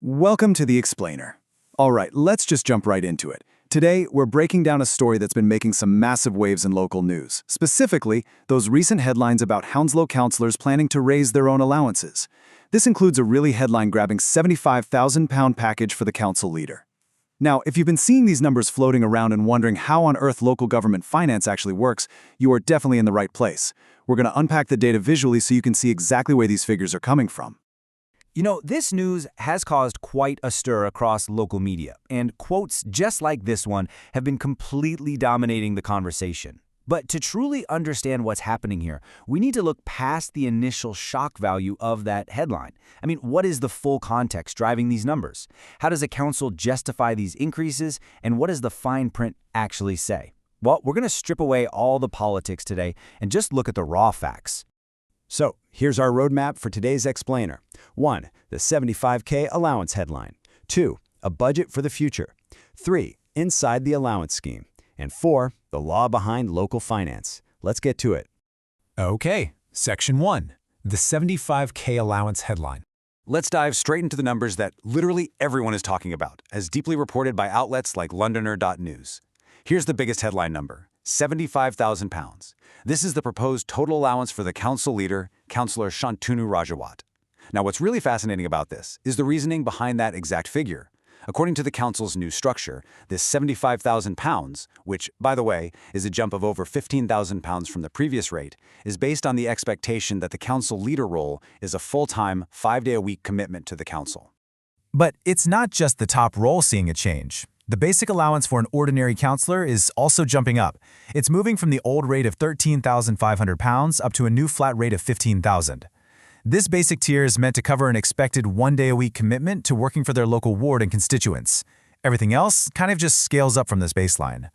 Welcome to The Explainer. All right, let's just jump right into it. Today, we're breaking down a story that's been making some massive waves in local news. Specifically, those recent headlines about Hounslow councillors planning to raise their own allowances. This includes a really headline-grabbing £75,000 package for the council leader. Now, if you've been seeing these numbers floating around and wondering how on earth local government finance actually works, you are definitely in the right place. We're going to unpack the data visually so you can see exactly where these figures are coming from. You know, this news has caused quite a stir across local media, and quotes just like this one have been completely dominating the conversation. But to truly understand what's happening here, we need to look past the initial shock value of that headline. I mean, what is the full context driving these numbers? How does a council justify these increases, and what does the fine print actually say? Well, we're going to strip away all the politics today and just look at the raw facts. So, here's our roadmap for today's explainer. 1. The 75K allowance headline. 2. A budget for the future. 3. Inside the allowance scheme. And 4. The law behind local finance. Let's get to it. Okay, Section 1. The 75K allowance headline. Let's dive straight into the numbers that literally everyone is talking about, as deeply reported by outlets like Londoner.news. Here's the biggest headline number. £75,000. This is the proposed total allowance for the council leader, Councillor Shantanu Rajawat. Now, what's really fascinating about this is the reasoning behind that exact figure. According to the council's new structure, this £75,000, which, by the way, is a jump of over £15,000 from the previous rate, is based on the expectation that the council leader role is a full-time, 5-day-a-week commitment to the council. But it's not just the top role seeing a change. The basic allowance for an ordinary councillor is also jumping up. It's moving from the old rate of £13,500 up to a new flat rate of £15,000. This basic tier is meant to cover an expected one-day-a-week commitment to working for their local ward and constituents. Everything else kind of just scales up from this baseline.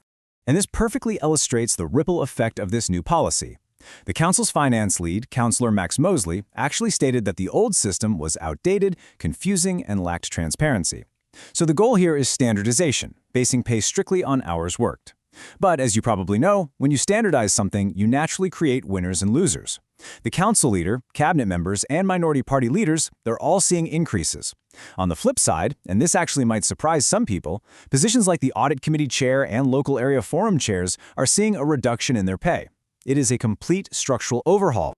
And this perfectly illustrates the ripple effect of this new policy. The council's finance lead, Councillor Max Mosley, actually stated that the old system was outdated, confusing, and lacked transparency. So the goal here is standardization, basing pay strictly on hours worked. But as you probably know, when you standardize something, you naturally create winners and losers. The council leader, cabinet members, and minority party leaders, they're all seeing increases. On the flip side, and this actually might surprise some people, positions like the audit committee chair and local area forum chairs are seeing a reduction in their pay. It is a complete structural overhaul.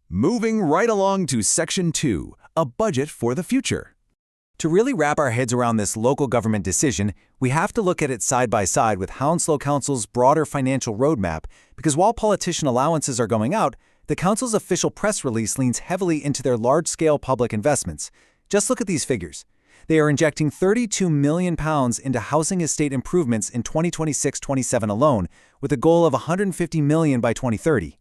Moving right along to Section 2, a budget for the future. To really wrap our heads around this local government decision, we have to look at it side by side with Hounslow Council's broader financial roadmap, because while politician allowances are going out, the council's official press release leans heavily into their large-scale public investments. Just look at these figures. They are injecting £32 million into housing estate improvements in 2026-27 alone, with a goal of £150 million by 2030.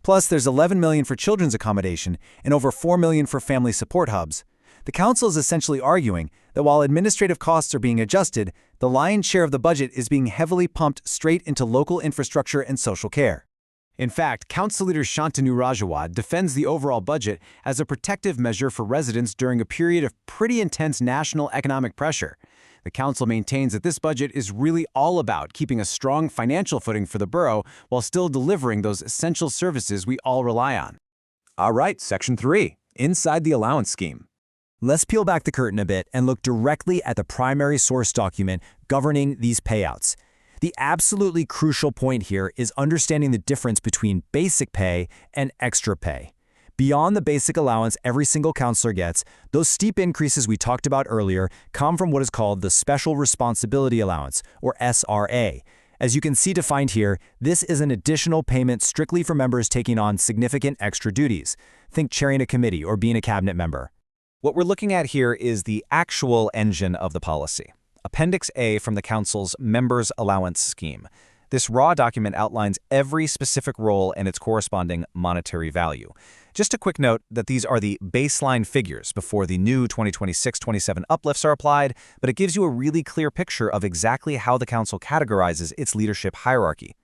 Plus, there's £11 million for children's accommodation and over $4 million for family support hubs. The council is essentially arguing that while administrative costs are being adjusted, the lion's share of the budget is being heavily pumped straight into local infrastructure and social care. In fact, Council Leader Shantanu Rajawat defends the overall budget as a protective measure for residents during a period of pretty intense national economic pressure. The council maintains that this budget is really all about keeping a strong financial footing for the borough while still delivering those essential services we all rely on. All right, Section 3, Inside the Allowance Scheme. Let's peel back the curtain a bit and look directly at the primary source document governing these payouts. The absolutely crucial point here is understanding the difference between basic pay and extra pay. Beyond the basic allowance every single councillor gets, those steep increases we talked about earlier come from what is called the Special Responsibility Allowance, or SRA. As you can see defined here, this is an additional payment strictly for members taking on significant extra duties. Think chairing a committee or being a cabinet member. What we're looking at here is the actual engine of the policy, Appendix A from the Council's Members' Allowance Scheme. This raw document outlines every specific role and its corresponding monetary value. Just a quick note that these are the baseline figures before the new 2026-27 uplifts are applied, but it gives you a really clear picture of exactly how the Council categorizes its leadership hierarchy.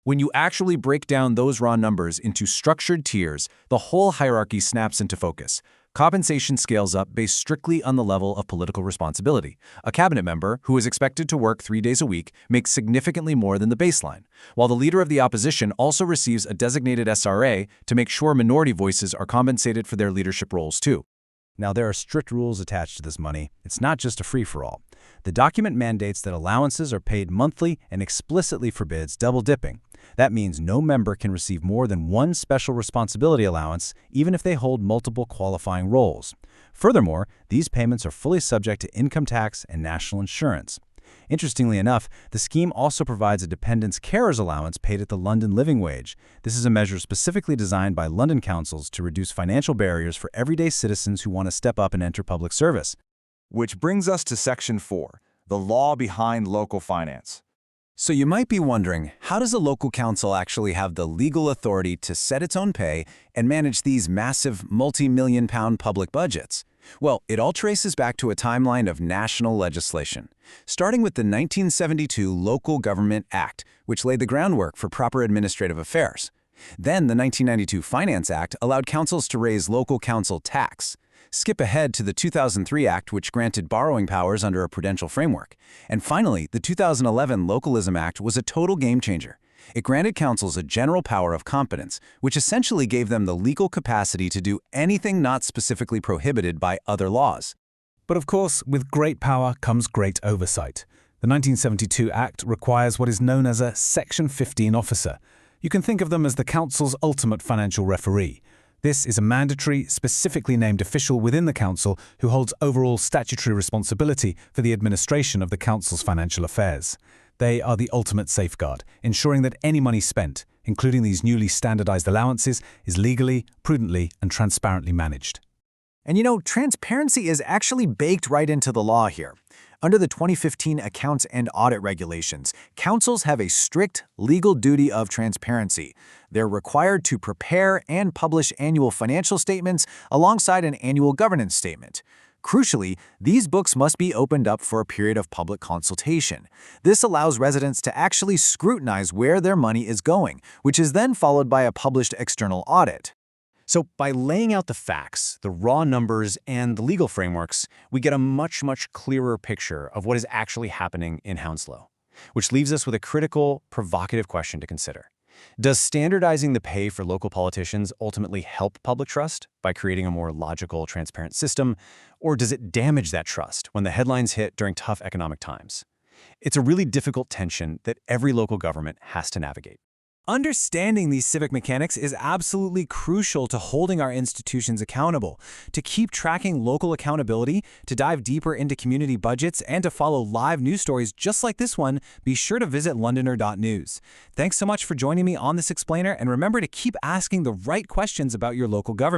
When you actually break down those raw numbers into structured tiers, the whole hierarchy snaps into focus. Compensation scales up based strictly on the level of political responsibility. A cabinet member, who is expected to work 3 days a week, makes significantly more than the baseline, while the leader of the opposition also receives a designated SRA to make sure minority voices are compensated for their leadership roles too. Now, there are strict rules attached to this money. It's not just a free-for-all. The document mandates that allowances are paid monthly and explicitly forbids double-dipping. That means no member can receive more than one special responsibility allowance, even if they hold multiple qualifying roles. Furthermore, these payments are fully subject to income tax and national insurance. Interestingly enough, the scheme also provides a dependents' carers allowance paid at the London living wage. This is a measure specifically designed by London councils to reduce financial barriers for everyday citizens who want to step up and enter public service. Which brings us to Section 4, the law behind local finance. So you might be wondering, how does a local council actually have the legal authority to set its own pay and manage these massive multi-million-pound public budgets? Well, it all traces back to a timeline of national legislation, starting with the 1972 Local Government Act, which laid the groundwork for proper administrative affairs. Then the 1992 Finance Act allowed councils to raise local council tax. Skip ahead to the 2003 Act, which granted borrowing powers under a prudential framework. And finally, the 2011 Localism Act was a total game changer. It granted councils a general power of competence, which essentially gave them the legal capacity to do anything not specifically prohibited by other laws. But of course, with great power comes great oversight. The 1972 Act requires what is known as a Section 15 officer. You can think of them as the council's ultimate financial referee. This is a mandatory, specifically named official within the council who holds overall statutory responsibility for the administration of the council's financial affairs. They are the ultimate safeguard, ensuring that any money spent, including these newly standardized allowances, is legally, prudently, and transparently managed. And you know, transparency is actually baked right into the law here. Under the 2015 Accounts and Audit Regulations, councils have a strict legal duty of transparency. They're required to prepare and publish annual financial statements alongside an annual governance statement. Crucially, these books must be opened up for a period of public consultation. This allows residents to actually scrutinize where their money is going, which is then followed by a published external audit. So by laying out the facts, the raw numbers, and the legal frameworks, we get a much clearer picture of what is actually happening in Hounslow, which leaves us with a critical, provocative question to consider. Does standardizing the pay for local politicians ultimately help public trust by creating a more logical, transparent system, or does it damage that trust when the headlines hit during tough economic times? It's a really difficult tension that every local government has to navigate. Understanding these civic mechanics is absolutely crucial to holding our institutions accountable. To keep tracking local accountability, to dive deeper into community budgets, and to follow live news stories just like this one, be sure to visit Londoner.news. Thanks so much for joining me on this explainer, and remember to keep asking the right questions about your local government.